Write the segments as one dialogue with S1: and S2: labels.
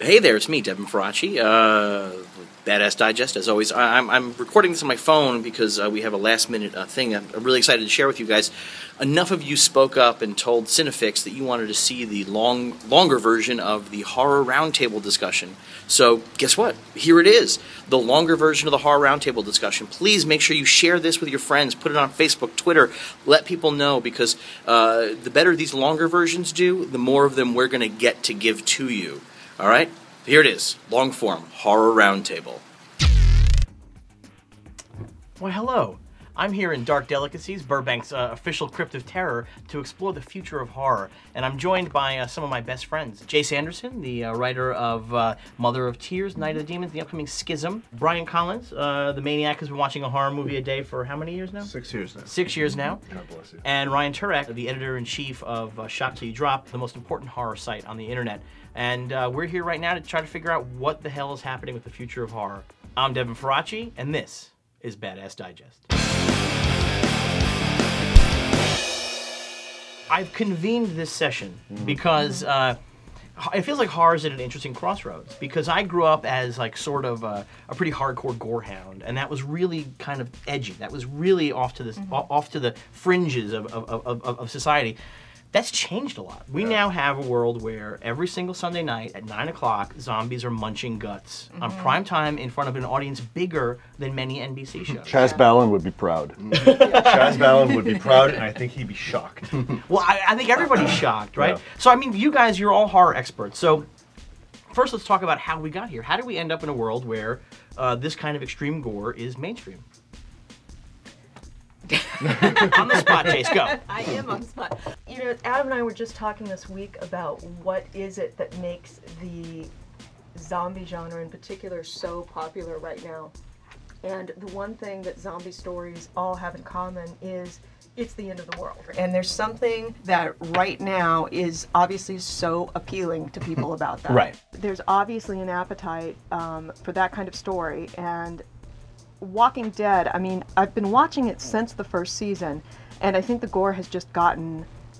S1: Hey there, it's me, Devin Faraci, BadAss Digest, as always. I'm recording this on my phone because we have a last-minute thing I'm really excited to share with you guys. Enough of you spoke up and told Cinefix that you wanted to see the longer version of the Horror Roundtable discussion. So, guess what? Here it is, the longer version of the Horror Roundtable discussion. Please make sure you share this with your friends, put it on Facebook, Twitter, let people know, because the better these longer versions do, the more of them we're going to get to give to you. All right, here it is, long form, Horror Roundtable.
S2: Why, hello. I'm here in Dark Delicacies, Burbank's official crypt of terror, to explore the future of horror. And I'm joined by some of my best friends. Jace Anderson, the writer of Mother of Tears, Night of the Demons, the upcoming Schism. Brian Collins, the maniac who's been watching a horror movie a day for how many years now?
S3: 6 years now.
S2: 6 years now.
S3: God bless you.
S2: And Ryan Turek, the editor-in-chief of Shot Till You Drop, the most important horror site on the internet. And we're here right now to try to figure out what the hell is happening with the future of horror. I'm Devin Faraci, and this is BadAss Digest. I've convened this session because it feels like horror is at an interesting crossroads, because I grew up as like sort of a pretty hardcore gore hound, and that was really kind of edgy. That was really off to the fringes of society. That's changed a lot. We now have a world where every single Sunday night at 9 o'clock, zombies are munching guts on prime time in front of an audience bigger than many NBC shows.
S3: Chaz Ballin would be proud. Chaz Ballin would be proud, and I think he'd be shocked.
S2: Well, I think everybody's shocked, right?
S3: Yeah.
S2: So, I mean, you guys, you're all horror experts. So, first let's talk about how we got here. How did we end up in a world where this kind of extreme gore is mainstream? On the spot, Jace, go.
S4: I am on the spot. You know, Adam and I were just talking this week about what is it that makes the zombie genre in particular so popular right now. And the one thing that zombie stories all have in common is it's the end of the world. And there's something that right now is obviously so appealing to people about that.
S2: Right.
S4: There's obviously an appetite for that kind of story. And Walking Dead, I mean, I've been watching it since the first season, and I think the gore has just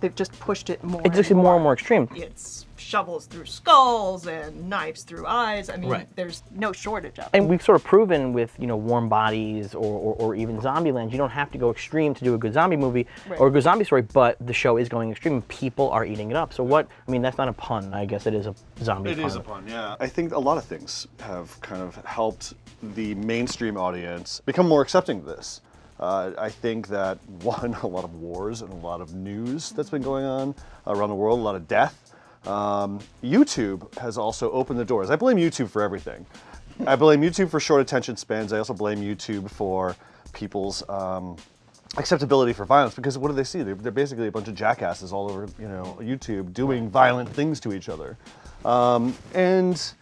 S4: they've just pushed it more.
S2: It's just more and more extreme.
S4: It's shovels through skulls and knives through eyes. I mean, there's no shortage of it.
S2: And we've sort of proven with, you know, Warm Bodies or even Zombieland, you don't have to go extreme to do a good zombie movie or a good zombie story, but the show is going extreme and people are eating it up. So what, I mean, that's not a pun, I guess it is a zombie pun.
S3: It is a pun, yeah. I think a lot of things have kind of helped the mainstream audience become more accepting of this. I think that, one, a lot of wars and a lot of news that's been going on around the world, a lot of death. YouTube has also opened the doors. I blame YouTube for everything. I blame YouTube for short attention spans. I also blame YouTube for people's acceptability for violence, because what do they see? They're basically a bunch of jackasses all over, you know, YouTube doing violent things to each other. And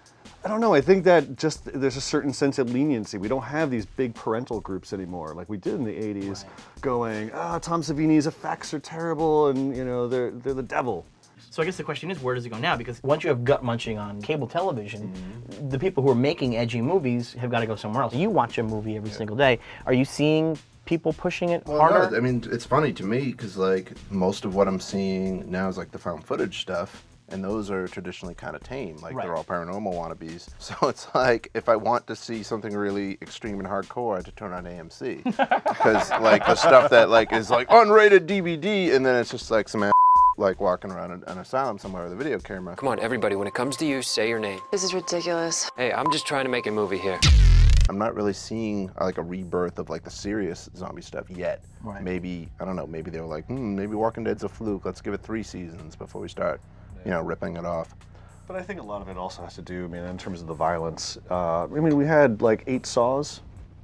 S3: I don't know, I think that just there's a certain sense of leniency. We don't have these big parental groups anymore like we did in the 80s going, Tom Savini's effects are terrible and, you know, they're the devil.
S2: So I guess the question is, where does it go now? Because once you have gut munching on cable television, the people who are making edgy movies have got to go somewhere else. You watch a movie every single day. Are you seeing people pushing it harder?
S5: No, I mean, it's funny to me because like most of what I'm seeing now is like the found footage stuff. And those are traditionally kind of tame, like they're all paranormal wannabes. So it's like, if I want to see something really extreme and hardcore, I have to turn on AMC. Because like the stuff that like is like unrated DVD, and then it's just like some ass like walking around an asylum somewhere with a video camera.
S6: Come on, everybody, when it comes to you, say your name.
S7: This is ridiculous.
S6: Hey, I'm just trying to make a movie here.
S5: I'm not really seeing like a rebirth of like the serious zombie stuff yet. Maybe, I don't know, maybe they were like, maybe Walking Dead's a fluke, let's give it 3 seasons before we start, you know, ripping it off.
S3: But I think a lot of it also has to do, I mean, in terms of the violence. I mean, we had like 8 Saws,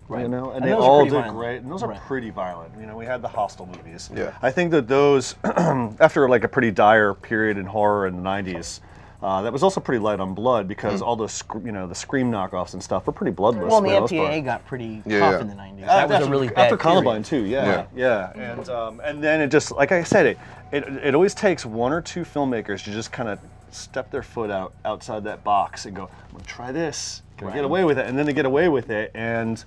S3: you know, and they all did great. And those are pretty violent. You know, we had the Hostel movies. Yeah. I think that those, after like a pretty dire period in horror in the 90s, that was also pretty light on blood because all those, you know, the Scream knockoffs and stuff were pretty bloodless.
S2: Well, the MPAA got pretty tough in the 90s. That was a really bad
S3: after Columbine too, yeah. And then it just, like I said, it always takes 1 or 2 filmmakers to just kind of step their foot outside that box and go, I'm gonna try this, gonna get away with it, and then they get away with it, and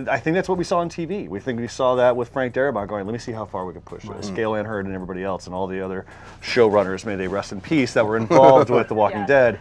S3: I think that's what we saw on TV. We saw that with Frank Darabont going, let me see how far we can push this. Gail Ann Hurd and everybody else and all the other showrunners, may they rest in peace, that were involved with The Walking Dead,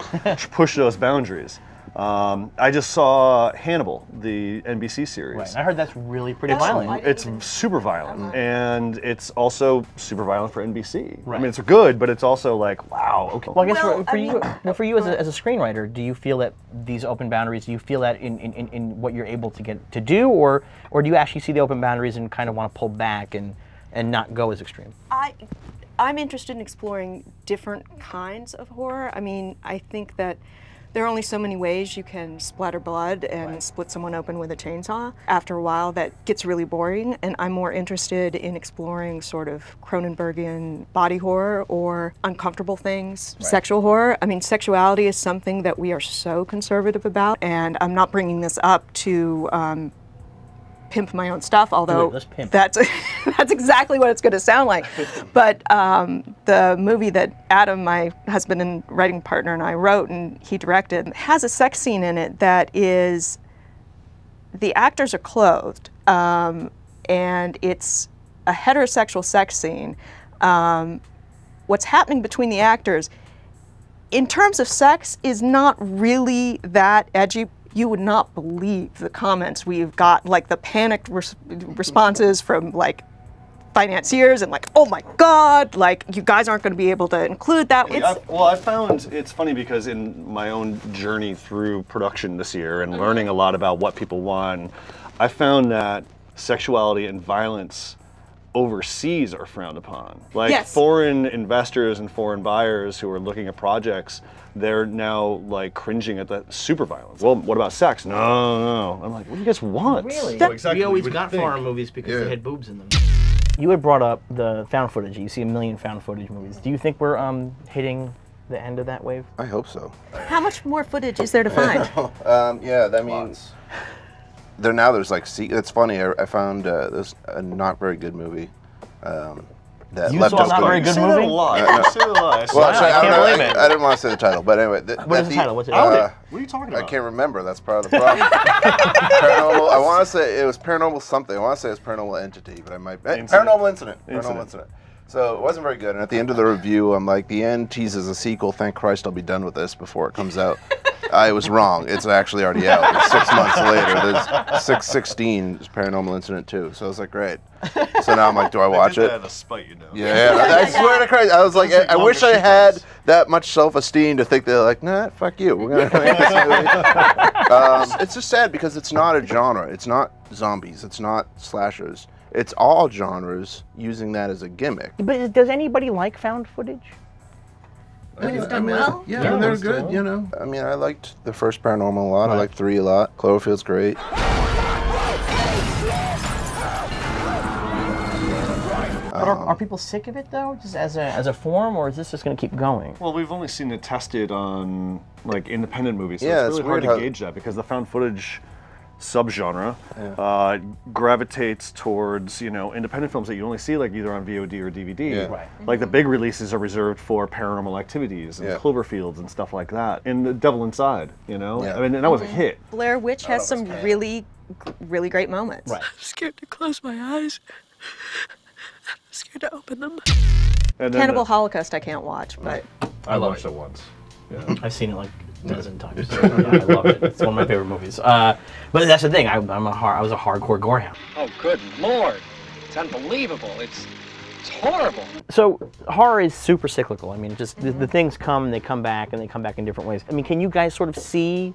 S3: push those boundaries. I just saw Hannibal, the NBC series.
S2: Right. I heard that's really pretty violent.
S3: It's super violent, and it's also super violent for NBC.
S2: Right.
S3: I mean, it's good, but it's also like, wow. Okay.
S2: Well, I guess for you as a screenwriter, do you feel that these open boundaries, do you feel that in what you're able to get to do, or do you actually see the open boundaries and kind of want to pull back and not go as extreme?
S4: I'm interested in exploring different kinds of horror. I mean, I think that there are only so many ways you can splatter blood and split someone open with a chainsaw. After a while, that gets really boring, and I'm more interested in exploring sort of Cronenbergian body horror or uncomfortable things, sexual horror. I mean, sexuality is something that we are so conservative about, and I'm not bringing this up to pimp my own stuff, although that's exactly what it's going to sound like. But the movie that Adam, my husband and writing partner, and I wrote and he directed has a sex scene in it that is, the actors are clothed, and it's a heterosexual sex scene. What's happening between the actors, in terms of sex, is not really that edgy. You would not believe the comments we've got, like the panicked responses from like financiers and like, oh my God, like you guys aren't going to be able to include that.
S3: I found it's funny because in my own journey through production this year and learning a lot about what people want, I found that sexuality and violence overseas are frowned upon. Like foreign investors and foreign buyers who are looking at projects, they're now like cringing at the super violence. Well, what about sex? No. I'm like, what do you guys want?
S2: Really?
S3: Well, exactly
S2: we always got foreign movies because they had boobs in them. You had brought up the found footage. You see a million found footage movies. Do you think we're hitting the end of that wave?
S5: I hope so.
S4: How much more footage is there to find?
S5: Yeah, that means there's like, it's funny, I found this a not very good movie. That
S2: you saw a not very good movie?
S3: Well,
S2: I can't believe it.
S5: I didn't want to say the title, but anyway.
S2: What is the title? What's it?
S3: What are you talking about?
S5: I can't remember. That's part of the problem. Paranormal. I want to say it was Paranormal something. I want to say it's Paranormal Entity, but I might. Paranormal Incident. Paranormal Incident. So it wasn't very good. And at the end of the review, I'm like, the end teases a sequel. Thank Christ I'll be done with this before it comes out. I was wrong. It's actually already out. It's 6 months later. There's 6/16 Paranormal Incident 2. So I was like, great. So now I'm like, do I watch it?
S3: To spite you, know.
S5: Yeah, I swear to Christ. I was like, I wish I had that much self-esteem to think they're like, nah, fuck you. We're gonna make this movie. It's just sad because it's not a genre. It's not zombies. It's not slashers. It's all genres using that as a gimmick.
S2: But does anybody like found footage?
S4: When it's done well?
S5: Yeah, they're good, you know. I mean, I liked the first Paranormal a lot. I liked 3 a lot. Cloverfield's great.
S2: But are people sick of it though, just as a form, or is this just going to keep going?
S3: Well, we've only seen it tested on like independent movies, so it's really hard to gauge that because the found footage subgenre gravitates towards independent films that you only see like either on VOD or DVD.
S5: Yeah.
S2: Right.
S3: Like the big releases are reserved for Paranormal Activities and Cloverfields and stuff like that. And The Devil Inside, I mean, and that was a hit.
S4: Blair Witch has some really great moments.
S2: Right.
S7: I'm scared to close my eyes. I'm scared to open them.
S3: And
S4: Cannibal Holocaust I can't watch, but
S3: I watched it once. Yeah.
S2: I've seen it like a dozen times. Yeah, I love it. It's one of my favorite movies. But that's the thing. I was a hardcore gore hound.
S8: Oh, good Lord! It's unbelievable. It's horrible.
S2: So horror is super cyclical. I mean, just the things come, and they come back, and they come back in different ways. I mean, can you guys sort of see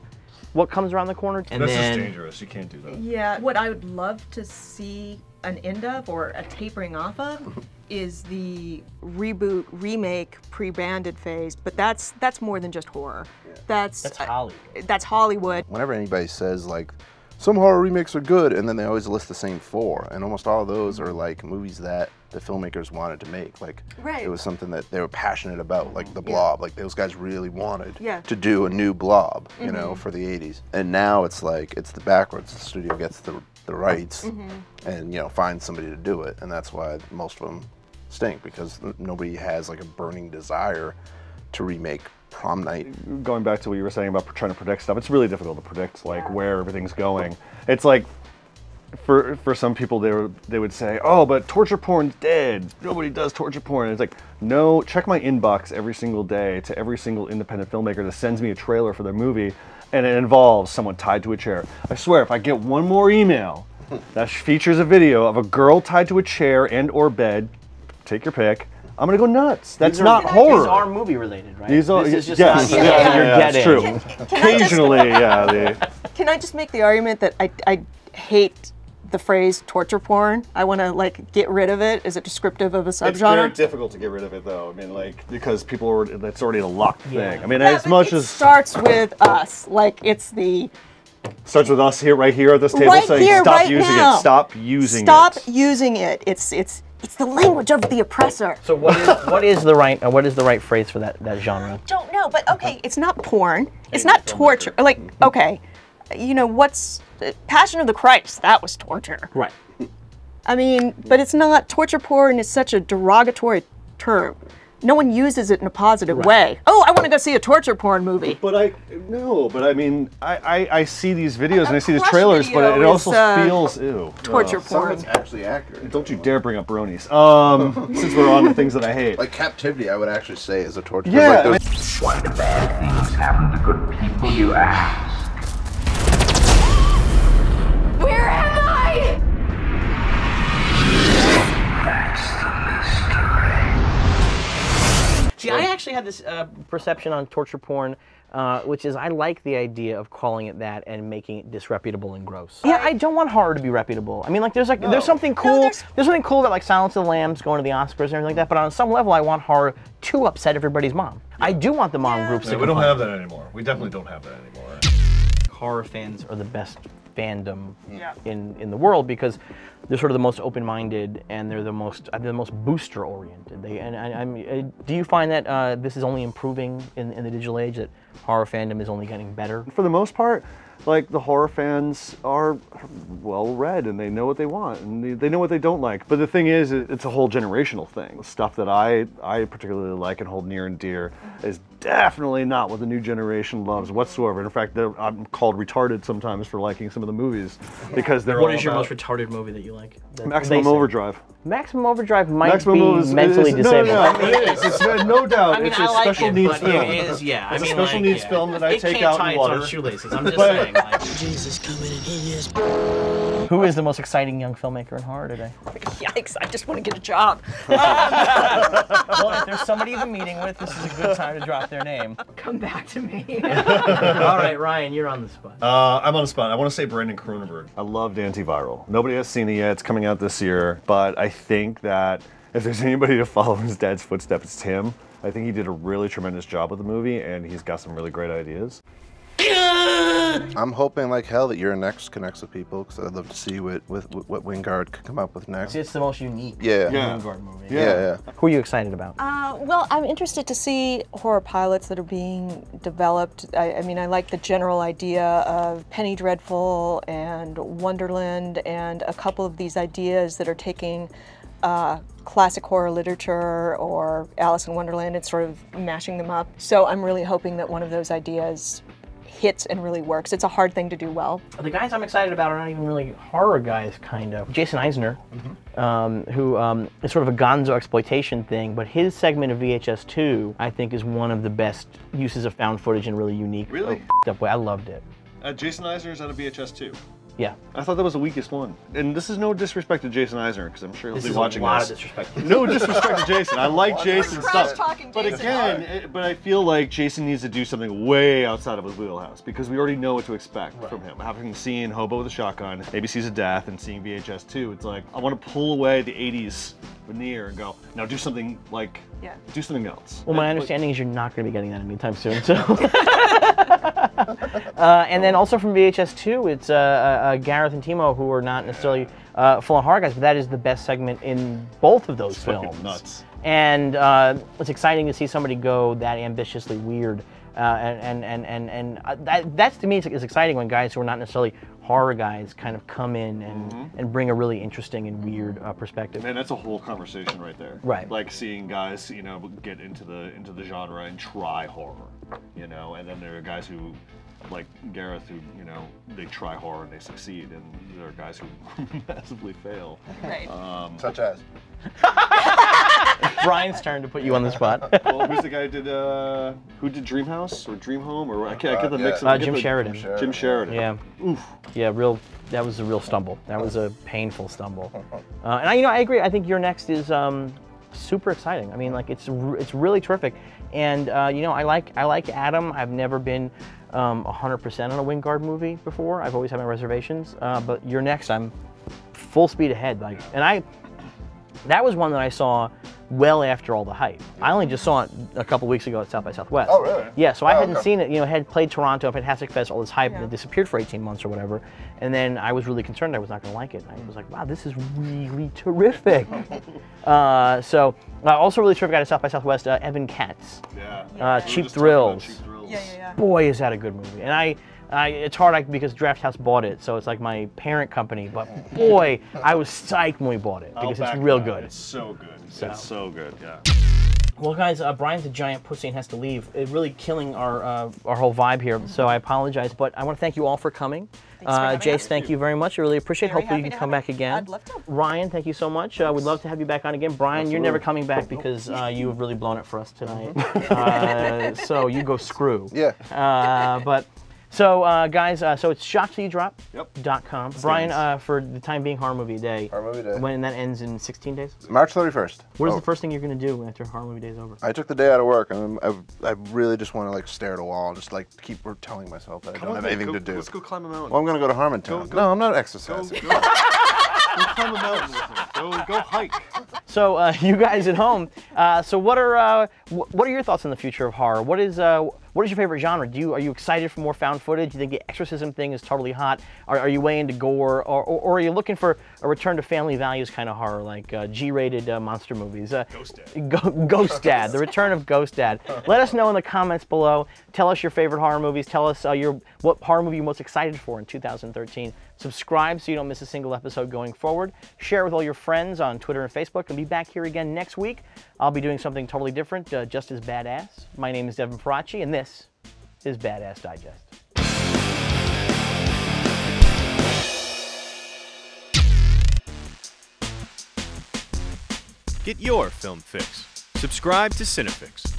S2: what comes around the corner?
S3: And that's just dangerous. You can't do that.
S4: Yeah, what I would love to see an end of or a tapering off of is the reboot, remake, pre-branded phase, but that's more than just horror. That's
S2: Hollywood.
S4: That's Hollywood.
S5: Whenever anybody says like, some horror remakes are good, and then they always list the same 4, and almost all of those are like movies that the filmmakers wanted to make. Like, it was something that they were passionate about, like The Blob. Like, those guys really wanted to do a new Blob, you know, for the 80s. And now it's like, it's the backwards. The studio gets the rights and, finds somebody to do it. And that's why most of them stink, because nobody has like a burning desire to remake Prom Night.
S3: Going back to what you were saying about trying to predict stuff, it's really difficult to predict like where everything's going. It's like for some people they would say, oh, but torture porn's dead. Nobody does torture porn. And it's like, no, check my inbox every single day to every single independent filmmaker that sends me a trailer for their movie, and it involves someone tied to a chair. I swear, if I get one more email that features a video of a girl tied to a chair and or bed, take your pick, I'm gonna go nuts. That's not horror.
S2: These are movie related, right?
S3: These are,
S2: this is just
S3: yes,
S2: not
S3: yeah, that's true.
S4: Occasionally,
S3: yeah.
S4: Can I just make the argument that I hate the phrase torture porn? I want to like get rid of it. Is it descriptive of a subgenre?
S3: It's very difficult to get rid of it, though. I mean, like, because people are, that's already a locked thing. I mean, as much as
S4: starts with us, like it's the
S3: starts with us here, right here at this table,
S4: right
S3: saying
S4: here,
S3: stop
S4: right
S3: using
S4: now.
S3: it. Stop using it.
S4: Stop using it. It's the language of the oppressor.
S2: So what is the right phrase for that genre?
S4: Don't know, but okay, it's not porn. It's not torture. Like, okay, you know what's Passion of the Christ? That was torture.
S2: Right.
S4: I mean, but it's not. Torture porn is such a derogatory term. No one uses it in a positive way. Oh, I want to go see a torture porn movie.
S3: But I mean, I see these videos and I see these trailers, but it also feels ew.
S4: Torture
S5: Some
S4: porn.
S5: of it's actually accurate.
S3: Don't you dare bring up bronies. Since we're on the things that I hate.
S5: Like Captivity, I would actually say is a torture.
S3: Yeah.
S5: Like those...
S9: What bad things happen to good people, you ask?
S7: Where am I?
S9: That's the mystery.
S2: See, I actually had this perception on torture porn, which is I like the idea of calling it that and making it disreputable and gross. Yeah, I don't want horror to be reputable. I mean, like, there's something cool. There's something cool about like Silence of the Lambs going to the Oscars and everything like that. But on some level, I want horror to upset everybody's mom. I do want the mom groups to.
S3: We don't have that anymore. We definitely don't have that anymore.
S2: Horror fans are the best fandom in the world because they're sort of the most open-minded and they're the most booster-oriented. Do you find that this is only improving in the digital age, that horror fandom is only getting better?
S3: For the most part, like, the horror fans are well-read and they know what they want and they know what they don't like. But the thing is, it's a whole generational thing. The stuff that I particularly like and hold near and dear is definitely not what the new generation loves whatsoever. In fact, I'm called retarded sometimes for liking some of the movies because they're
S2: What is your most retarded movie that you like?
S3: Maximum Overdrive.
S2: Maximum Overdrive might be mentally disabled.
S3: No, it is. It's no doubt.
S2: I mean,
S3: it's a special needs film.
S2: It is, yeah.
S3: It's a special needs film that I take out in water.
S2: It can't tie its own shoelaces. I'm just saying. Like,
S7: Jesus coming in here.
S2: who is the most exciting young filmmaker in horror today?
S4: Yikes! I just want to get a job.
S2: Well, if there's somebody you've been meeting with, this is a good time to drop their name.
S4: Come back to me.
S2: All right, Ryan, you're on the spot.
S3: I'm on the spot. I want to say Brandon Cronenberg. I loved Antiviral. Nobody has seen it yet. It's coming out this year. But I think that if there's anybody to follow in his dad's footsteps, it's him. I think he did a really tremendous job with the movie, and he's got some really great ideas.
S5: I'm hoping like hell that your next connects with people, because I'd love to see what Wingard could come up with next.
S2: See, it's the most unique
S5: Wingard
S2: movie.
S5: Yeah.
S2: Who are you excited about?
S4: Well, I'm interested to see horror pilots that are being developed. I mean, I like the general idea of Penny Dreadful and Wonderland and a couple of these ideas that are taking classic horror literature or Alice in Wonderland and sort of mashing them up. So I'm really hoping that one of those ideas hits and really works. It's a hard thing to do well.
S2: The guys I'm excited about are not even really horror guys, kind of. Jason Eisner, who is sort of a gonzo exploitation thing, but his segment of VHS 2, I think, is one of the best uses of found footage in a really unique, up way. I loved it.
S3: Jason Eisner's out of VHS 2.
S2: Yeah.
S3: I thought that was the weakest one. And this is no disrespect to Jason Eisner, because I'm sure he'll be watching this.
S2: This is a lot of disrespect.
S3: No disrespect to Jason. I like Jason's stuff. But
S4: Jason
S3: again, but I feel like Jason needs to do something way outside of his wheelhouse, because we already know what to expect from him. Having seen Hobo with a Shotgun, ABC's of Death, and seeing VHS 2, it's like, I want to pull away the 80s veneer and go, now do something like, do something else.
S2: Well, my understanding is you're not going to be getting that anytime soon, so. And then also from VHS 2, it's Gareth and Timo, who are not necessarily full-on horror guys, but that is the best segment in both of those films.
S3: Nuts.
S2: And it's exciting to see somebody go that ambitiously weird. That's to me is exciting when guys who are not necessarily horror guys kind of come in and bring a really interesting and weird perspective.
S3: Man, that's a whole conversation right there.
S2: Right.
S3: Like seeing guys, get into the genre and try horror, and then there are guys who like Gareth, who, you know, they try horror and they succeed, and there are guys who massively fail.
S4: Right.
S5: Such as?
S2: Brian's turn to put you on the spot.
S3: Well, who's the guy who did Dreamhouse or Dream Home, or I can't get the mix.
S2: Jim Sheridan.
S3: Jim Sheridan.
S2: Yeah.
S3: Oof.
S2: Yeah, that was a real stumble. That was a painful stumble. And I agree. I think your next is super exciting. I mean, like it's really terrific. And you know, I like Adam. I've never been 100% on a Wingard movie before. I've always had my reservations. But your next, I'm full speed ahead. Like, and that was one that I saw well after all the hype. I only just saw it a couple weeks ago at South by Southwest.
S5: Oh, really?
S2: Yeah, so I hadn't seen it. You know, had played Toronto, Fantastic Fest, all this hype, and it disappeared for 18 months or whatever. And then I was really concerned I was not going to like it. And I was like, wow, this is really terrific. So also really terrific out of South by Southwest, Evan Katz.
S3: Yeah.
S2: Cheap Thrills.
S4: Yeah.
S2: Boy, is that a good movie. And it's hard because Draft House bought it, so it's like my parent company. But boy, I was psyched when we bought it because it's real good.
S3: It's so good. It's so good. Yeah.
S2: Well, guys, Brian's a giant pussy and has to leave. It's really killing our whole vibe here. So I apologize, but I want to thank you all for coming. Jace, thank you very much. I really appreciate it. Hopefully you can come back again.
S4: I'd love to.
S2: Ryan, thank you so much. We'd love to have you back on again. Brian, you're never coming back because you have really blown it for us tonight. So you go screw.
S5: Yeah.
S2: So, guys, so it's shocktillyouDrop.com.
S3: Yep.
S2: Brian, for the time being, Horror Movie Day.
S5: Horror Movie Day.
S2: When that ends in 16 days?
S5: March 31st.
S2: What is the first thing you're going to do after Horror Movie Day is over?
S5: I took the day out of work, and I really just want to like stare at a wall and just like keep telling myself that I don't have anything to do.
S3: Let's go climb a mountain.
S5: Well, I'm going to go to Harmontown. No, I'm not exercising.
S3: Go climb a mountain with me. Go hike.
S2: So, you guys at home, so what are your thoughts on the future of horror? What is your favorite genre? Are you excited for more found footage? Do you think the exorcism thing is totally hot? Are you way into gore? Or are you looking for a return to family values kind of horror, like G-rated monster movies?
S3: Ghost Dad.
S2: Ghost Dad, the return of Ghost Dad. Let us know in the comments below. Tell us your favorite horror movies. Tell us what horror movie you're most excited for in 2013. Subscribe so you don't miss a single episode going forward. Share it with all your friends on Twitter and Facebook. And be back here again next week. I'll be doing something totally different, just as badass. My name is Devin Faraci, and this is BadAss Digest.
S10: Get your film fix. Subscribe to Cinefix.